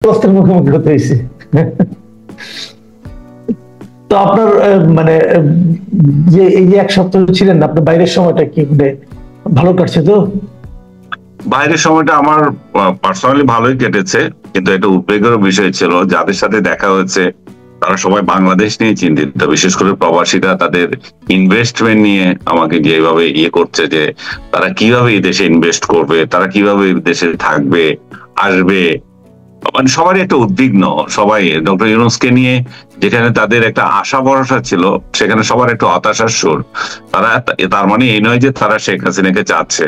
অবস্থার মুখোমুখি হতে হয়েছে। তো আপনার মানে যে এই যে 1 সপ্তাহ ছিলেন আপনার বাইরের সময়টা কি মানে ভালো কাটছে তো? বাইরের সময়টা আমার পার্সোনালি ভালোই কেটেছে, কিন্তু এটা উদ্বেগের বিষয় ছিল। যাদের সাথে দেখা হয়েছে তারা সবাই বাংলাদেশ নিয়ে চিন্তিত, বিশেষ করে প্রবাসীরা তাদের ইনভেস্টমেন্ট নিয়ে আমাকে যেভাবে করছে যে তারা কিভাবে এই দেশে ইনভেস্ট করবে, তারা কিভাবে এই দেশে থাকবে, আসবে। মানে সবারই একটা উদ্বিগ্ন, সবাই ডক্টর ইউনূসকে নিয়ে যেখানে তাদের একটা আশা ভরসা ছিল সেখানে সবার একটা হতাশার সুর। তারা তার মানে এই নয় যে তারা শেখ হাসিনাকে চাচ্ছে,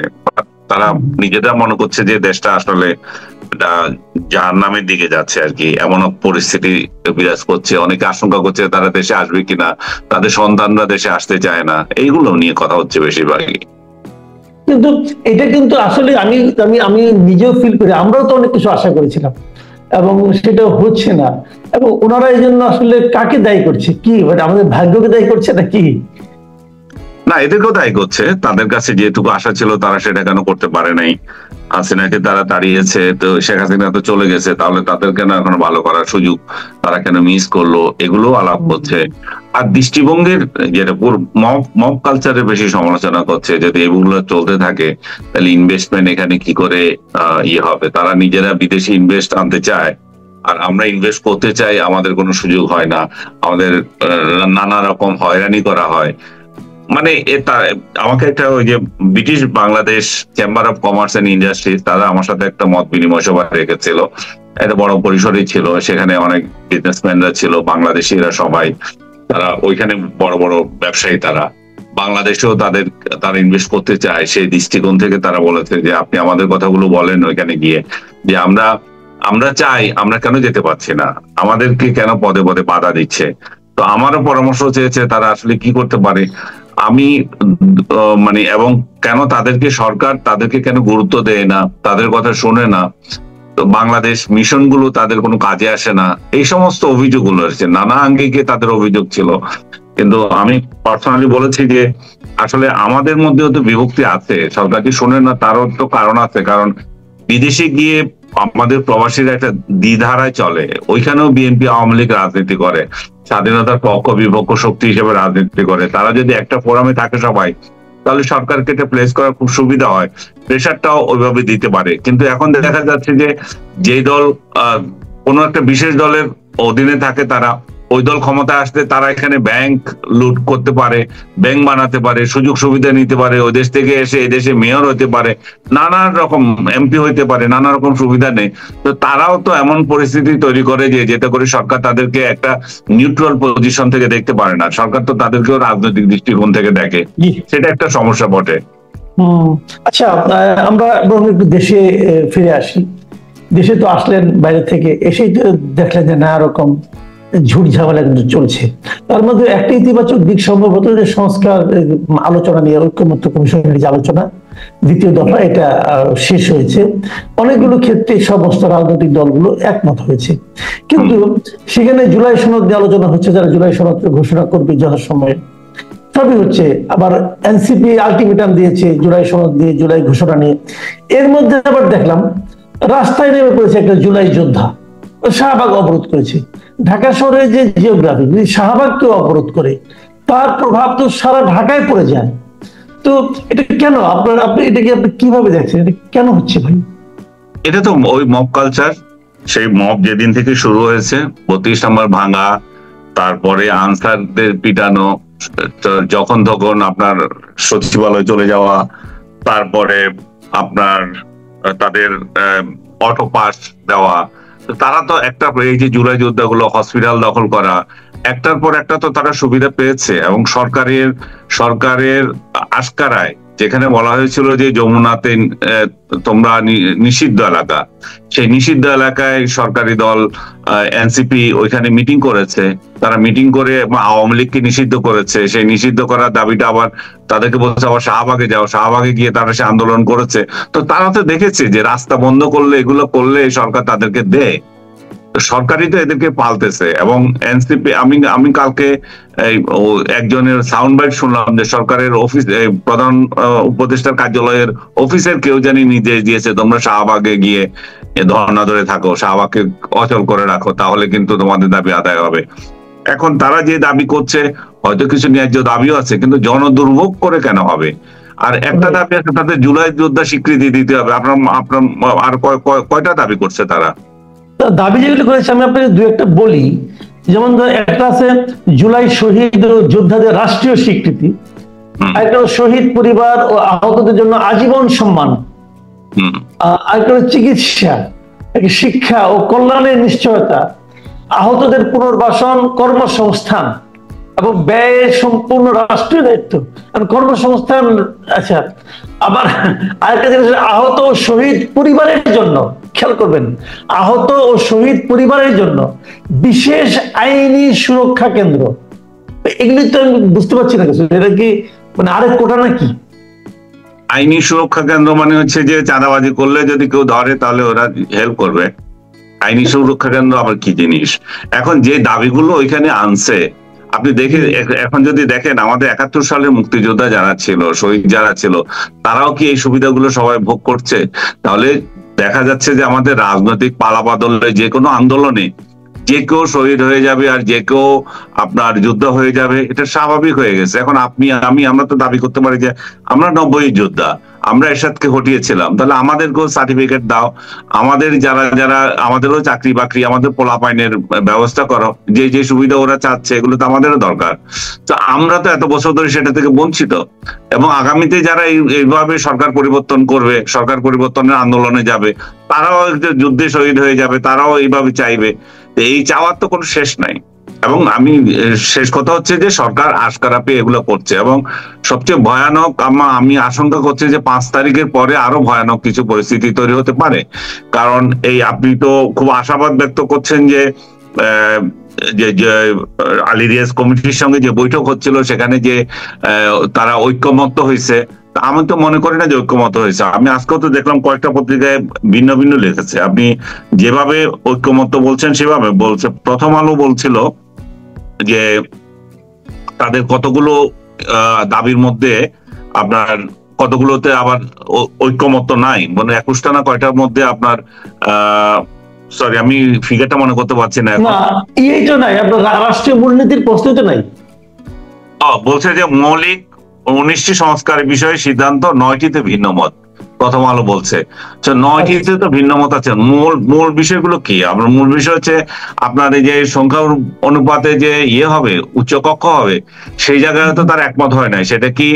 তারা নিজেরা মনে করছে যে দেশটা আসলে জাহান্নামের দিকে যাচ্ছে আর কি, এমন পরিস্থিতি বিরাজ করছে। অনেকে আশঙ্কা করছে তারা দেশে আসবে কিনা, তাদের সন্তানরা দেশে আসতে চায় না, এইগুলো নিয়ে কথা হচ্ছে বেশিরভাগই। কিন্তু এটা কিন্তু আসলে আমি আমি আমি নিজেও ফিল করি, আমরাও তো অনেক কিছু আশা করেছিলাম এবং সেটা হচ্ছে না। এবং ওনারা এই জন্য আসলে কাকে দায়ী করছে, কি মানে আমাদের ভাগ্যকে দায়ী করছে নাকি? না, এদেরকেও দায়ী করছে। তাদের কাছে যেটুকু আশা ছিল তারা সেটা কেন করতে পারে নাই। হাসিনাকে তারা তাড়িয়েছে, তো শেখ হাসিনা তো চলে গেছে, তাহলে তাদের কেন এখন ভালো করার সুযোগ তারা কেন মিস করলো, এগুলো আলাপ করছে। আর দৃষ্টিভঙ্গির যেটা মব কালচারের বেশি সমালোচনা করছে। যদি এগুলো চলতে থাকে তাহলে ইনভেস্টমেন্ট এখানে কি করে হবে। তারা নিজেরা বিদেশি ইনভেস্ট আনতে চায়, আর আমরা ইনভেস্ট করতে চাই, আমাদের কোনো সুযোগ হয় না, আমাদের নানা রকম হয়রানি করা হয়। মানে এটা আমাকে একটা ওই যে British Bangladesh chamber of commerce and industry, তারা আমার সাথে একটা মত বিনিময় সভা রেখেছিল। এটা বড় পরিসরই ছিল, সেখানে অনেক বিজনেসম্যানরা ছিল, বাংলাদেশিরা সবাই। তারা ওইখানে বড় বড় ব্যবসায়ী, তারা বাংলাদেশেও তারা ইনভেস্ট করতে চায়। সেই দৃষ্টিকোণ থেকে তারা বলেছে যে আপনি আমাদের কথাগুলো বলেন ওইখানে গিয়ে, যে আমরা চাই, আমরা কেন যেতে পারছি না, আমাদেরকে কেন পদে পদে বাধা দিচ্ছে। তো আমারও পরামর্শ চেয়েছে তারা আসলে কি করতে পারে। আমি মানে এবং কেন তাদেরকে কেন গুরুত্ব দেয় না, তাদের কথা শোনে না, তো বাংলাদেশ মিশন গুলো তাদের কোনো কাজে আসে না, এই সমস্ত অভিযোগগুলো রয়েছে। নানা আঙ্গিকে তাদের অভিযোগ ছিল। কিন্তু আমি পার্সোনালি বলেছি যে আসলে আমাদের মধ্যেও তো বিভক্তি আছে, সরকারকে শোনে না, তারও তো কারণ আছে। কারণ বিদেশে গিয়ে আমাদের প্রবাসীরা একটা দ্বিধারায় চলে, ওইখানেও বিএনপি আওয়ামী লীগ রাজনীতি করে, স্বাধীনতার পক্ষ বিপক্ষ শক্তি হিসেবে রাজনীতি করে। তারা যদি একটা ফোরামে থাকে সবাই, তাহলে সরকারকে এটা প্লেস করা খুব সুবিধা হয়, প্রেশারটাও ওইভাবে দিতে পারে। কিন্তু এখন দেখা যাচ্ছে যে যে দল কোনো একটা বিশেষ দলের অধীনে থাকে, তারা ওই দল ক্ষমতা আসতে তারা এখানে ব্যাংক লুট করতে পারে, ব্যাংক বানাতে পারে, সুযোগ সুবিধা নিতে পারে, ওই দেশ থেকে এসে এদেশে মেয়র হতে পারে, নানা রকম এমপি হইতে পারে, নানা রকম সুবিধা নেই। তো তারাও তো এমন পরিস্থিতি তৈরি করে যে যেতে করে সরকার তাদেরকে একটা নিউট্রাল পজিশন থেকে দেখতে পারে না, সরকার তো তাদেরকেও রাজনৈতিক দৃষ্টিকোণ থেকে দেখে। সেটা একটা সমস্যা বটে। আচ্ছা, আমরা একটু দেশে ফিরে আসি। দেশে তো আসলেন বাইরে থেকে, এসেই তো দেখলেন যে নানা রকম ঝুট ঝামেলা কিন্তু চলছে। তার মধ্যে একটা ইতিবাচক দিক সম্ভবত যে সংস্কার আলোচনা নিয়ে ঐক্যমত্য কমিশনের যে আলোচনা, দ্বিতীয় দফা এটা শেষ হয়েছে। অনেকগুলো ক্ষেত্রে সমস্ত রাজনৈতিক দলগুলো একমত হয়েছে, কিন্তু সেখানে জুলাই সনদ নিয়ে আলোচনা হচ্ছে, যারা জুলাই সনদ ঘোষণা করবে যথাসময়ে সবই হচ্ছে। আবার এনসিপি আলটিমেটাম দিয়েছে জুলাই সনদ দিয়ে, জুলাই ঘোষণা নিয়ে। এর মধ্যে আবার দেখলাম রাস্তায় নেমে পড়েছে একটা জুলাই যোদ্ধা, শাহবাগ অবরোধ করেছে। ঢাকা শহরের যে জিওগ্রাফি, যদি শাহবাগকেও অবরোধ করে তার প্রভাব তো সারা ঢাকায় পড়ে যায়। তো এটা কেন আপনি এটাকে আপনি কিভাবে দেখছেন, এটা কেন হচ্ছে ভাই? এটা তো ওই মব কালচার, সেই মব যেদিন থেকে শুরু হয়েছে, 32 নম্বর ভাঙা, তারপরে আনসারদের পিটানো, যখন তখন আপনার সচিবালয় চলে যাওয়া, তারপরে আপনার তাদের অটো পাস দেওয়া। তারা তো একটা এই যে জুলাই যোদ্ধাগুলো হসপিটাল দখল করা, একটার পর একটা তো তারা সুবিধা পেয়েছে। এবং সরকারের আশকারায় যেখানে বলা হয়েছিল যে যমুনাতে তোমরা নিষিদ্ধ এলাকা, সেই নিষিদ্ধ এলাকায় সরকারি দল এনসিপি ওইখানে মিটিং করেছে। তারা মিটিং করে আওয়ামী লীগকে নিষিদ্ধ করেছে। সেই নিষিদ্ধ করার দাবিটা আবার তাদেরকে বলছে আবার শাহবাগে যাও, শাহবাগে গিয়ে তারা সে আন্দোলন করেছে। তো তারা তো দেখেছে যে রাস্তা বন্ধ করলে, এগুলো করলে সরকার তাদেরকে দেয়, সরকারই তো এদেরকে পালতেছে। এবং এনসিপি আমি কালকে একজনের সাউন্ড বাইট শুনলাম যে সরকারের অফিস প্রধান উপদেষ্টার কার্যালয়ের অফিসের কেউ জানি নির্দেশ দিয়েছে তোমরা শাহবাগে গিয়ে ধর্ণা ধরে থাকো, শাহবাগকে অচল করে রাখো, তাহলে কিন্তু তোমাদের দাবি আদায় হবে। এখন তারা যে দাবি করছে, হয়তো কিছু ন্যায্য দাবিও আছে, কিন্তু জনদুর্ভোগ করে কেন হবে? আর একটা দাবি আছে, তাদের জুলাই যোদ্ধা স্বীকৃতি দিতে হবে। আপনার আপনার আর কয়টা দাবি করছে তারা? দাবি যেগুলো করেছে আমি আপনাকে দু একটা বলি। যেমন একটা আছে জুলাই শহীদ ও যোদ্ধাদের রাষ্ট্রীয় স্বীকৃতি, একটা শহীদ পরিবার ও আহতদের জন্য আজীবন সম্মান, আরেকটা চিকিৎসা, শিক্ষা ও কল্যাণের নিশ্চয়তা, আহতদের পুনর্বাসন, কর্মসংস্থান এবং ব্যয় সম্পূর্ণ রাষ্ট্রীয় দায়িত্ব। কর্মসংস্থান, আচ্ছা, আবার আরেকটা জিনিস, আহত ও শহীদ পরিবারের জন্য, খেয়াল করবেন, আহত ও শহীদ পরিবারের জন্য বিশেষ আইনি সুরক্ষা কেন্দ্র। এগুলি তো আমি বুঝতে পারছি না কিছু, এটা কি মানে আরেক কোটা নাকি? আইনি সুরক্ষা কেন্দ্র মানে হচ্ছে যে চাঁদাবাজি করলে যদি কেউ ধরে তাহলে ওরা হেল্প করবে। আইনি সুরক্ষা কেন্দ্র আবার কি জিনিস? এখন যে দাবিগুলো ওইখানে আনছে, আপনি দেখে এখন যদি দেখেন আমাদের 71 সালের মুক্তিযোদ্ধা যারা ছিল, শহীদ যারা ছিল, তারাও কি এই সুবিধাগুলো সবাই ভোগ করছে? তাহলে দেখা যাচ্ছে যে আমাদের রাজনৈতিক পালাবদলে যে কোনো আন্দোলনে যে কেউ শহীদ হয়ে যাবে আর যে কেউ আপনার যুদ্ধ হয়ে যাবে, এটা স্বাভাবিক হয়ে গেছে। এখন আপনি আমরা তো দাবি করতে পারি যে আমরা 90 যোদ্ধা, আমরা এরশাদকে হটিয়েছিলাম, তাহলে আমাদেরকেও সার্টিফিকেট দাও, আমাদের যারা যারা আমাদেরও চাকরি বাকরি, আমাদের পোলাপাইনের ব্যবস্থা করো, যে যে সুবিধা ওরা চাচ্ছে এগুলো তো আমাদেরও দরকার। তো আমরা তো এত বছর ধরে সেটা থেকে বঞ্চিত, এবং আগামীতে যারা এইভাবে সরকার পরিবর্তন করবে, সরকার পরিবর্তনের আন্দোলনে যাবে, তারাও যুদ্ধে শহীদ হয়ে যাবে, তারাও এইভাবে চাইবে। এই চাওয়ার তো কোনো শেষ নাই। এবং আমি শেষ কথা হচ্ছে যে সরকার আশকারা পেয়ে এগুলো করছে, এবং সবচেয়ে ভয়ানক আমি আশঙ্কা করছি যে 5 তারিখের পরে আরো ভয়ানক কিছু পরিস্থিতি তৈরি হতে পারে। কারণ এই আপনি তো খুব আশাবাদ ব্যক্ত করছেন যে যে আলী রিয়াজ কমিটির সঙ্গে যে বৈঠক হচ্ছিল সেখানে যে তারা ঐক্যমত্য হয়েছে, আমি তো মনে করি না যে ঐক্যমত হয়েছে। আমি আজকেও তো দেখলাম কয়েকটা পত্রিকায় ভিন্ন ভিন্ন লিখেছে। আপনি যেভাবে ঐক্যমত্য বলছেন সেভাবে বলছে। প্রথম আলো বলছিল যে তাদের কতগুলো দাবির মধ্যে আপনার কতগুলোতে আবার ঐক্যমত্য নাই, মানে 21টা না কয়টার মধ্যে আপনার সরি আমি ফিগারটা মনে করতে পারছি না এখন। এইটা নাই, আপনার রাষ্ট্রীয় মূলনীতির প্রশ্ন তো নাই। বলছে যে মৌলিক 19টি সংস্কারের বিষয়ে সিদ্ধান্ত 9টিতে ভিন্ন মত। প্রথম আলো বলছে 9টিতে তো ভিন্ন মত আছে। মূল বিষয়গুলো কি? আপনার মূল বিষয় হচ্ছে আপনার এই যে সংখ্যা অনুপাতে যে হবে, উচ্চকক্ষ হবে, সেই জায়গায় তো তার একমত হয় নাই। সেটা কি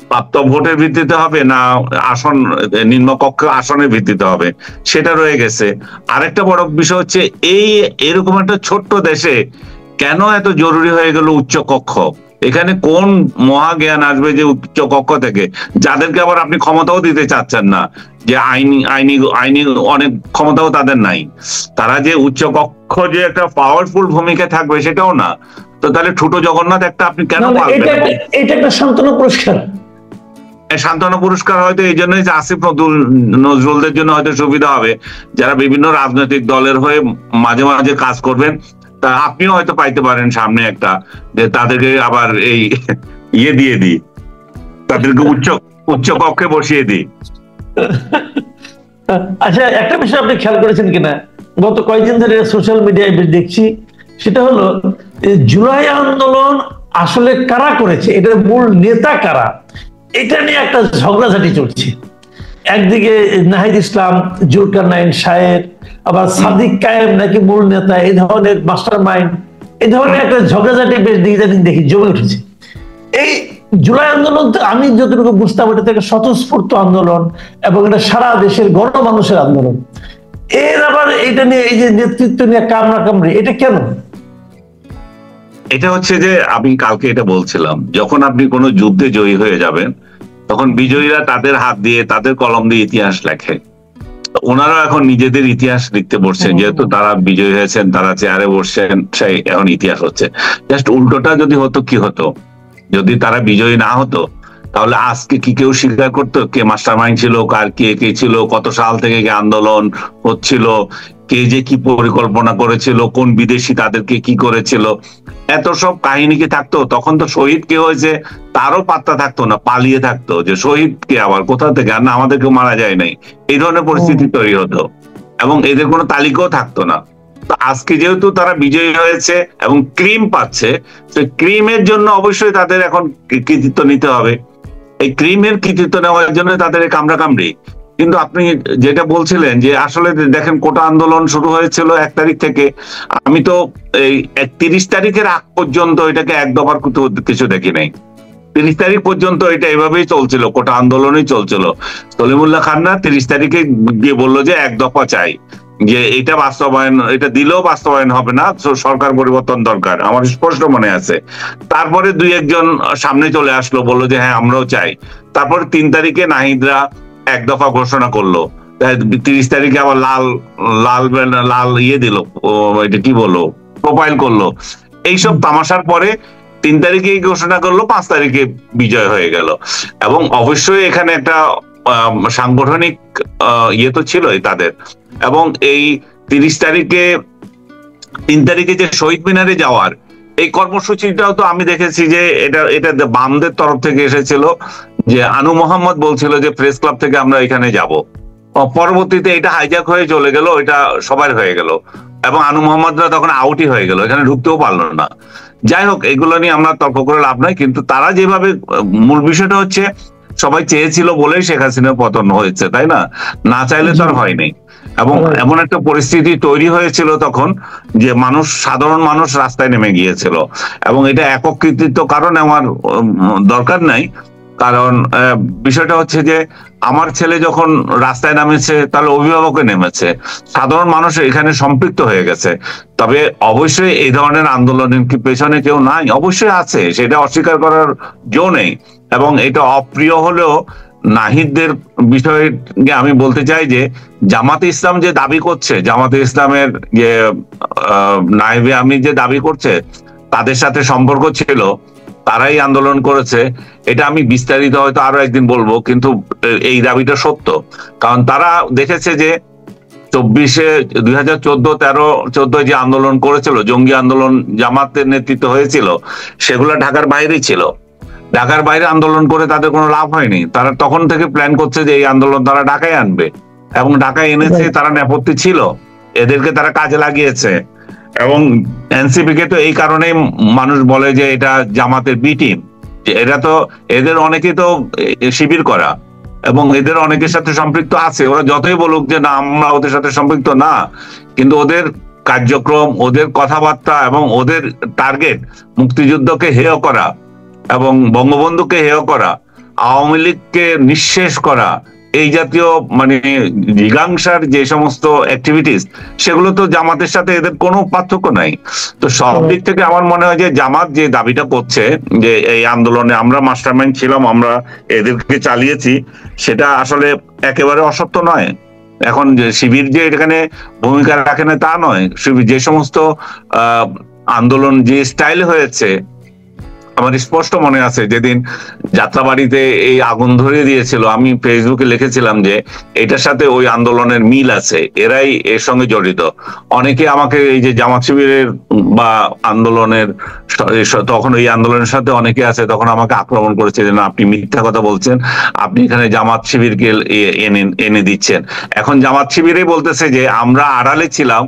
প্রাপ্ত ভোটের ভিত্তিতে হবে না আসন নিম্নকক্ষ আসনের ভিত্তিতে হবে, সেটা রয়ে গেছে। আরেকটা বড় বিষয় হচ্ছে এরকম একটা ছোট্ট দেশে কেন এত জরুরি হয়ে গেল উচ্চকক্ষ? এখানে কোন মহাজ্ঞান আসবে যে উচ্চ কক্ষ থেকে, যাদেরকে আবার আপনি ক্ষমতাও দিতে চাচ্ছেন না, যে আইনি অনেক ক্ষমতাও তাদের নাই, তারা যে উচ্চ কক্ষ যে একটা পাওয়ারফুল ভূমিকা থাকবে সেটাও না। তো তাহলে ছোট জগন্নাথ একটা আপনি কেন পারবেন? এটা একটা সান্ত্বনা পুরস্কার। সান্ত্বনা পুরস্কার হয়তো এই জন্যই যে আসিফ নজরুলদের জন্য হয়তো সুবিধা হবে, যারা বিভিন্ন রাজনৈতিক দলের হয়ে মাঝে মাঝে কাজ করবেন, তা আপনিও হয়তো পাইতে পারেন সামনে একটা, যে তাদেরকে আবার এই দিয়ে দিই, তাদেরকে উচ্চ কক্ষে বসিয়ে দিই। আচ্ছা, একটা বিষয় আপনি খেয়াল করেছেন কিনা, গত কয়েকদিন ধরে সোশ্যাল মিডিয়ায় দেখছি, সেটা হলো জুলাই আন্দোলন আসলে কারা করেছে, এটার মূল নেতা কারা, এটা নিয়ে একটা ঝগড়াঝাটি চলছে। একদিকে নাহিদ ইসলাম, জুলকারনাইন সাহেব, আবার সাদিক কায়েম নাকি মূল নেতা, এই ধরনের মাস্টার মাইন্ড, এই ধরনের একটা ঝগড়াঝাটি বেশ দেখি জমে উঠেছে। এই জুলাই আন্দোলন তো আমি যতটুকু বুঝতাম এটা থেকে স্বতঃস্ফূর্ত আন্দোলন, এবং এটা সারা দেশের গণমানুষের আন্দোলন। এর আবার এটা নিয়ে এই যে নেতৃত্ব নিয়ে কামড়ি, এটা কেন? এটা হচ্ছে যে আমি কালকে এটা বলছিলাম, যখন আপনি কোনো যুদ্ধে জয়ী হয়ে যাবেন তখন বিজয়ীরা তাদের হাত দিয়ে তাদের কলম দিয়ে ইতিহাস লেখে। ওনারা এখন নিজেদের ইতিহাস লিখতে বসছেন, যেহেতু তারা বিজয়ী হয়েছেন, তারা চেয়ারে বসছেন, সেই এখন ইতিহাস হচ্ছে। জাস্ট উল্টোটা যদি হতো, কি হতো যদি তারা বিজয়ী না হতো? তাহলে আজকে কি কেউ স্বীকার করতো কে মাস্টার মাইন্ড ছিল, কার কে ছিল, কত সাল থেকে আন্দোলন হচ্ছিল, কে যে কি পরিকল্পনা করেছিল, কোন বিদেশি তাদেরকে কি করেছিল, এত সব কাহিনী কি থাকতো? তখন তো শহীদ কে হয়েছে তারও পাত্তা থাকতো না, পালিয়ে থাকতো যে শহীদ কে আবার কোথা থেকে, আর না আমাদেরকে মারা যায় নাই, এই ধরনের পরিস্থিতি তৈরি হতো। এবং এদের কোনো তালিকাও থাকতো না। তো আজকে যেহেতু তারা বিজয়ী হয়েছে এবং ক্রিম পাচ্ছে, তো ক্রিমের জন্য অবশ্যই তাদের এখন কৃতিত্ব নিতে হবে। এই ক্রিমের কৃতিত্ব নেওয়ার জন্য তাদের কামড়া কামড়ি। কিন্তু আপনি যেটা বলছিলেন যে আসলে দেখেন কোটা আন্দোলন শুরু হয়েছিল 1 তারিখ থেকে, আমি তো এই 31 তারিখের আগ পর্যন্ত এটাকে এক দফার কিছু দেখি নাই। 30 তারিখ পর্যন্ত এটা এভাবেই চলছিল, কোটা আন্দোলনই চলছিল। সলিমুল্লাহ খান না 30 তারিখে গিয়ে বললো যে এক দফা চাই, যে এটা বাস্তবায়ন, এটা দিলেও বাস্তবায়ন হবে না, সরকার পরিবর্তন দরকার, আমার স্পষ্ট মনে আছে। তারপরে 2-1 জন সামনে চলে আসলো, বললো যে হ্যাঁ আমরাও চাই। তারপরে 3 তারিখে নাহিদরা এক দফা ঘোষণা করলো, 30 তারিখে আবার লাল লাল লাল দিল, এটা কি বললো, প্রোফাইল করলো। এইসব তামাশার পরে 3 তারিখে ঘোষণা করলো, 5 তারিখে বিজয় হয়ে গেল। এবং অবশ্যই এখানে একটা সাংগঠনিক তো ছিলই তাদের। এবং এই 30 তারিখে 3 তারিখে যে শহীদ মিনারে যাওয়ার এই কর্মসূচিটাও তো আমি দেখেছি যে এটা বামদের তরফ থেকে এসেছিল, যে আনু মোহাম্মদ বলছিল যে প্রেস ক্লাব থেকে আমরা এখানে যাব। পরবর্তীতে এটা হাইজ্যাক হয়ে চলে গেল, এটা সবার হয়ে গেল এবং আনু মোহাম্মদরা তখন আউটই হয়ে গেল, এখানে ঢুকতেও পারলো না। যাই হোক, এগুলো নিয়ে আমরা তর্ক করে লাভ নাই। কিন্তু তারা যেভাবে, মূল বিষয়টা হচ্ছে সবাই চেয়েছিল বলেই শেখ হাসিনার পতন হয়েছে, তাই না? না চাইলে তো আর হয়নি। এবং এমন একটা পরিস্থিতি তৈরি হয়েছিল তখন যে সাধারণ মানুষ রাস্তায় নেমে গিয়েছিল। এবং এটা একক কৃতিত্ব কারণ আমার দরকার নাই, কারণ বিষয়টা হচ্ছে যে আমার ছেলে যখন রাস্তায় নামেছে তাহলে অভিভাবকে নেমেছে, সাধারণ মানুষ এখানে সম্পৃক্ত হয়ে গেছে। তবে অবশ্যই এই ধরনের আন্দোলনের কি পেছনে কেউ নাই? অবশ্যই আছে, সেটা অস্বীকার করার জো নেই। এবং এটা অপ্রিয় হলেও নাহিদদের বিষয়ে আমি বলতে চাই যে জামাতে ইসলাম যে দাবি করছে, জামাতে ইসলামের যে নায়েবে আমির যে দাবি করছে তাদের সাথে সম্পর্ক ছিল, তারাই আন্দোলন করেছে, এটা আমি বিস্তারিত হয়তো আরো একদিন বলবো। কিন্তু এই দাবিটা সত্য, কারণ তারা দেখেছে যে 2014 যে আন্দোলন করেছিল, জঙ্গি আন্দোলন জামাতের নেতৃত্ব হয়েছিল, সেগুলো ঢাকার বাইরেই ছিল। ঢাকার বাইরে আন্দোলন করে তাদের কোনো লাভ হয়নি। তারা তখন থেকে প্ল্যান করছে যে এই আন্দোলন তারা ঢাকায় আনবে, এবং ঢাকায় এনেছে, তারা নেপথ্যে ছিল, এদেরকে তারা কাজে লাগিয়েছে। এবং এনসিপি কে তো এই কারণেই মানুষ বলে যে এটা জামাতের বি টিম, এরা তো, এদের অনেকে তো শিবির করা এবং এদের অনেকের সাথে সম্পৃক্ত আছে। ওরা যতই বলুক যে না আমরা ওদের সাথে সম্পৃক্ত না, কিন্তু ওদের কার্যক্রম, ওদের কথাবার্তা এবং ওদের টার্গেট মুক্তিযুদ্ধকে হেয় করা এবং বঙ্গবন্ধুকে হেয় করা, আওয়ামী লীগকে নিঃশেষ করা, এই জাতীয় মানে জিজ্ঞাসার যে সমস্ত অ্যাক্টিভিটিস, সেগুলো তো জামাতের সাথে এদের কোনো পার্থক্য নাই। তো সব দিক থেকে আমার মনে হয় যে জামাত যে দাবিটা করছে যে এই আন্দোলনে আমরা মাস্টারমাইন্ড ছিলাম, আমরা এদেরকে চালিয়েছি, সেটা আসলে একেবারে অসত্য নয়। এখন শিবির যে এখানে ভূমিকা রাখে না তা নয়, শিবির যে সমস্ত আন্দোলন যে স্টাইল হয়েছে, আমার স্পষ্ট মনে আছে যেদিন যাত্রাবাড়িতে এই আগুন ধরিয়ে দিয়েছিল, আমি ফেসবুকে লিখেছিলাম যে এটার সাথে ওই আন্দোলনের মিল আছে, এরাই এর সঙ্গে জড়িত। অনেকে আমাকে এই যে জামাত শিবিরের বা আন্দোলনের, তখন এই আন্দোলনের সাথে অনেকে আছে, তখন আমাকে আক্রমণ করেছে যে না আপনি মিথ্যা কথা বলছেন, আপনি এখানে জামাত শিবিরকে এনে দিচ্ছেন। এখন জামাত শিবিরই বলতেছে যে আমরা আড়ালে ছিলাম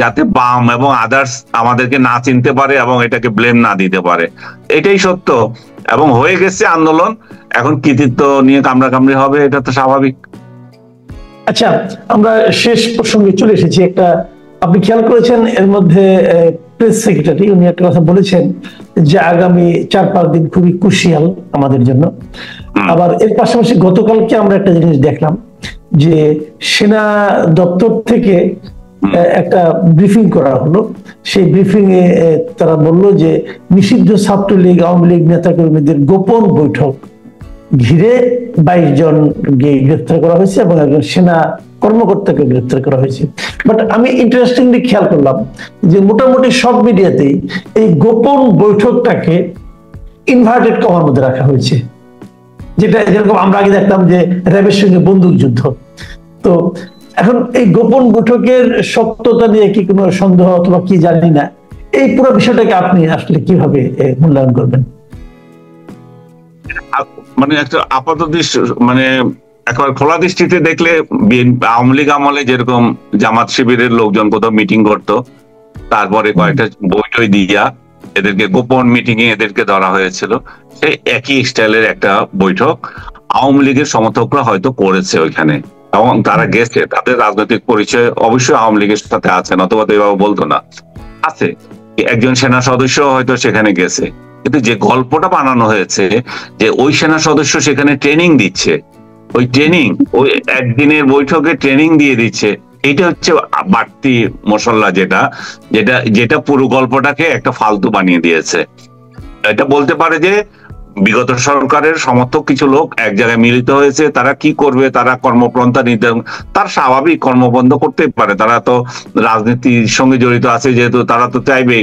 যাতে বাম এবং আদার্স আমাদেরকে না চিনতে পারে এবং এটাকে ব্লেম না দিতে পারে। এটাই সত্য, এবং হয়ে গেছে আন্দোলন। এখন কৃতিত্ব নিয়ে কামড়াকামড়ি হবে, এটা তো স্বাভাবিক। আচ্ছা, আমরা শেষ প্রসঙ্গে চলে এসেছি। একটা আপনি খেয়াল করেছেন এর মধ্যে প্রেস সেক্রেটারি উনি একটা কথা বলেছেন যে আগামী 4-5 দিন খুবই ক্রুশিয়াল আমাদের জন্য। আবার এর পাশাপাশি গতকালকে আমরা একটা জিনিস দেখলাম যে সেনা দপ্তর থেকে একটা ব্রিফিং করা হলো। সেই ব্রিফিং এ তারা বললো যে নিষিদ্ধ ছাত্রলীগ আওয়ামী লীগ নেতাকর্মীদের গোপন বৈঠক ঘিরে 22 জনকে গ্রেফতার করা হয়েছে এবং একজন সেনা কর্মকর্তাকে গ্রেফতার করা হয়েছে। বাট আমি ইন্টারেস্টিংলি খেয়াল করলাম যে মোটামুটি সব মিডিয়াতেই এই গোপন বৈঠকটাকে ইনভার্টেড কমার মধ্যে রাখা হয়েছে, যেটা যেরকম আমরা আগে দেখতাম যে র্যাবের সঙ্গে বন্দুক যুদ্ধ। তো এখন এই গোপন বৈঠকের সত্যতা নিয়ে কি কোনো সন্দেহ অথবা কি জানি না, এই পুরো বিষয়টাকে আপনি আসলে কিভাবে মূল্যায়ন করবেন? মানে একটা আপাত দৃশ্য, মানে একবার খোলা দৃষ্টিতে দেখলে আওয়ামী লীগ আমলে যেরকম জামাত শিবিরের লোকজন কোথাও মিটিং করতো, তারপরে কয়েকটা বইটই দিয়া এদেরকে গোপন মিটিং এ এদেরকে ধরা হয়েছিল, সেই একই স্টাইলের একটা বৈঠক আওয়ামী লীগের সমর্থকরা হয়তো করেছে ওইখানে, এবং তারা গেছে, তাদের রাজনৈতিক পরিচয় অবশ্যই আওয়ামী লীগের সাথে আছে, নতুবা তো এভাবে বলতো না, আছে একজন সেনা সদস্য হয়তো সেখানে গেছে। কিন্তু যে গল্পটা বানানো হয়েছে যে ওই সেনা সদস্য সেখানে ট্রেনিং দিচ্ছে, ওই ট্রেনিং ওই একদিনের বৈঠকে ট্রেনিং দিয়ে দিচ্ছে, এইটা হচ্ছে বাড়তি মশলা, যেটা যেটা যেটা পুরো গল্পটাকে একটা ফালতু বানিয়ে দিয়েছে। এটা বলতে পারে যে বিগত সরকারের সমর্থক কিছু লোক এক জায়গায় মিলিত হয়েছে, তারা কি করবে, তারা কর্মপন্থা নিতে, তার স্বাভাবিক কর্মবন্ধ করতেই পারে, তারা তো রাজনীতির সঙ্গে জড়িত আছে যেহেতু, তারা তো চাইবে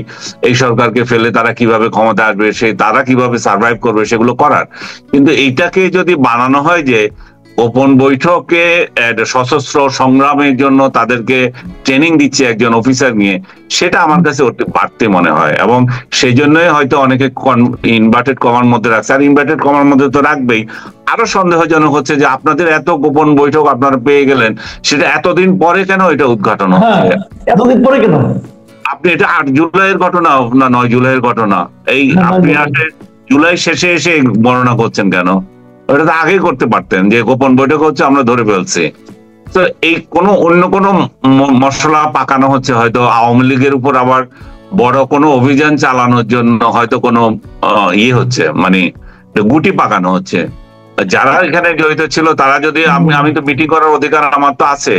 এই সরকারকে ফেলে তারা কিভাবে ক্ষমতা আসবে, তারা কিভাবে সার্ভাইভ করবে সেগুলো করার। কিন্তু এইটাকে যদি বানানো হয় যে গোপন বৈঠকে সশস্ত্র সংগ্রামের জন্য তাদেরকে ট্রেনিং দিচ্ছে একজন অফিসার নিয়ে, সেটা আমার কাছে বাড়তি মনে হয়, এবং সেই জন্যই হয়তো অনেকে ইনভার্টেড কমার মধ্যে রাখছে। আর ইনভার্টেড কমার মধ্যে তো রাখবেই। আরো সন্দেহজনক হচ্ছে যে আপনাদের এত গোপন বৈঠক আপনারা পেয়ে গেলেন, সেটা এতদিন পরে কেন এটা উদ্ঘাটন হচ্ছে? এতদিন পরে কেন? আপনি এটা 8 জুলাইয়ের ঘটনা না 9 জুলাইয়ের ঘটনা, এই আপনি 8 জুলাই শেষে এসে বর্ণনা করছেন কেন? ওটা তো আগেই করতে পারতেন যে গোপন বৈঠক হচ্ছে, আমরা ধরে ফেলছি। তো এই অন্য কোনো মশলা পাকানো হচ্ছে, হয়তো আওয়ামী লীগের উপর আবার বড় কোনো অভিযান চালানোর জন্য হয়তো কোনো ইয়ে হচ্ছে, মানে গুটি পাকানো হচ্ছে। যারা এখানে জড়িত ছিল তারা যদি, আমি তো মিটিং করার অধিকার আমার তো আছে,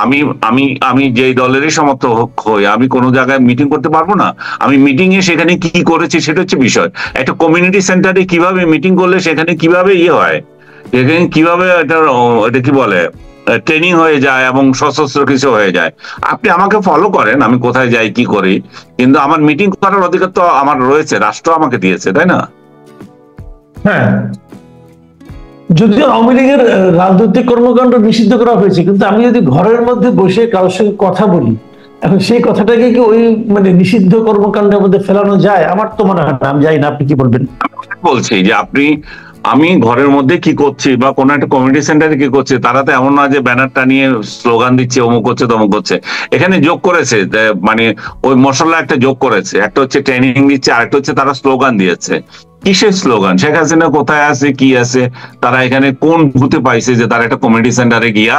আমি আমি আমি যেই দলেরই সমর্থক হই, আমি কোনো জায়গায় মিটিং করতে পারবো না? আমি মিটিং এ সেখানে কি করেছি সেটা হচ্ছে বিষয়। একটা কমিউনিটি সেন্টারে কিভাবে মিটিং করলে সেখানে কিভাবে ইয়ে হয়, সেখানে কিভাবে এটা কি বলে ট্রেনিং হয়ে যায় এবং সশস্ত্র কিছু হয়ে যায়। আপনি আমাকে ফলো করেন, আমি কোথায় যাই কি করি, কিন্তু আমার মিটিং করার অধিকার তো আমার রয়েছে, রাষ্ট্র আমাকে দিয়েছে, তাই না? হ্যাঁ, যদিও আওয়ামী লীগের রাজনৈতিক কর্মকাণ্ড নিষিদ্ধ করা হয়েছে, কিন্তু আমি যদি ঘরের মধ্যে বসে কারোর সঙ্গে কথা বলি, এখন সেই কথাটাকে কি ওই মানে নিষিদ্ধ কর্মকাণ্ডের মধ্যে ফেলানো যায়? আমার তো মনে হয় না। আমি জানি না, আপনি কি বলবেন? বলছি যে আমি ঘরের মধ্যে কি করছি বা কোন একটা কমিউনিটি সেন্টারে কি করছি, তারা তো এমন না যে ব্যানারটা নিয়ে স্লোগান দিচ্ছে, অমুক করছে তমুক করছে। এখানে যোগ করেছে, মানে ওই মশলা একটা যোগ করেছে, একটা হচ্ছে ট্রেনিং দিচ্ছে, আরেকটা হচ্ছে তারা স্লোগান দিয়েছে। কিসের স্লোগান? শেখ হাসিনা কোথায় আছে, কি আছে, তারা এখানে কোন ভূতে পাইছে যে তারা একটা কমিউনিটি সেন্টারে গিয়া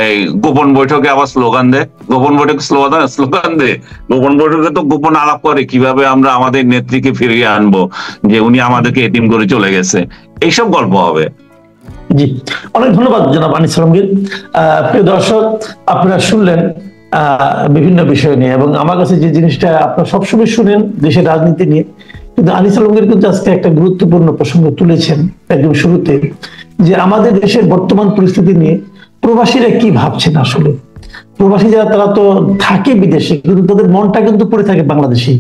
এই গোপন বৈঠকে আবার স্লোগান দেয়? গোপন বৈঠকে স্লোগান দেয়? গোপন বৈঠকে তো গোপন আলাপ করে কিভাবে আমরা আমাদের নেত্রীকে ফিরিয়ে আনবো, যে উনি আমাদেরকে এতিম করে চলে গেছে, এইসব গল্প হবে। জি, অনেক ধন্যবাদ জনাব আনিস আলমগীর। প্রিয় দর্শক, আপনারা শুনলেন বিভিন্ন বিষয় নিয়ে, এবং আমার কাছে যে জিনিসটা আপনারা সবসময় শুনেন দেশের রাজনীতি নিয়ে, কিন্তু আনিস আলমগীর কিন্তু আজকে একটা গুরুত্বপূর্ণ প্রসঙ্গ তুলেছেন একদম শুরুতে, যে আমাদের দেশের বর্তমান পরিস্থিতি নিয়ে প্রবাসীরা কি ভাবছেন। আসলে প্রবাসী যারা, তারা তো থাকে বিদেশে, কিন্তু তাদের মনটা কিন্তু পড়ে থাকে বাংলাদেশে।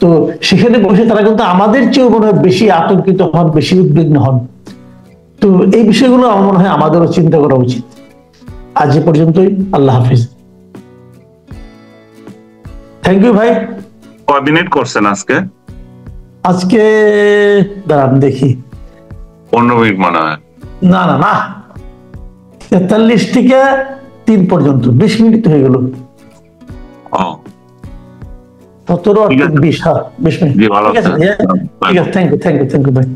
তো সেখানে বসে তারা কিন্তু আমাদের চেয়েও মনে হয় বেশি আতঙ্কিত হন, বেশি উদ্বিগ্ন হন। তো এই বিষয়গুলো আমার মনে হয় আমাদেরও চিন্তা করা উচিত। আজ এ পর্যন্তই, আল্লাহ হাফিজ। থ্যাংক ইউ ভাই। কয় মিনিট করছেন আজকে? আজকে দাঁড়ান দেখি, 15 মিনিট মনে হয়। না না না, 43 থেকে 3 পর্যন্ত 20 মিনিট হয়ে গেল। 17 আর 20, 20 মিনিট। ঠিক আছে, থ্যাংক ইউ ভাই।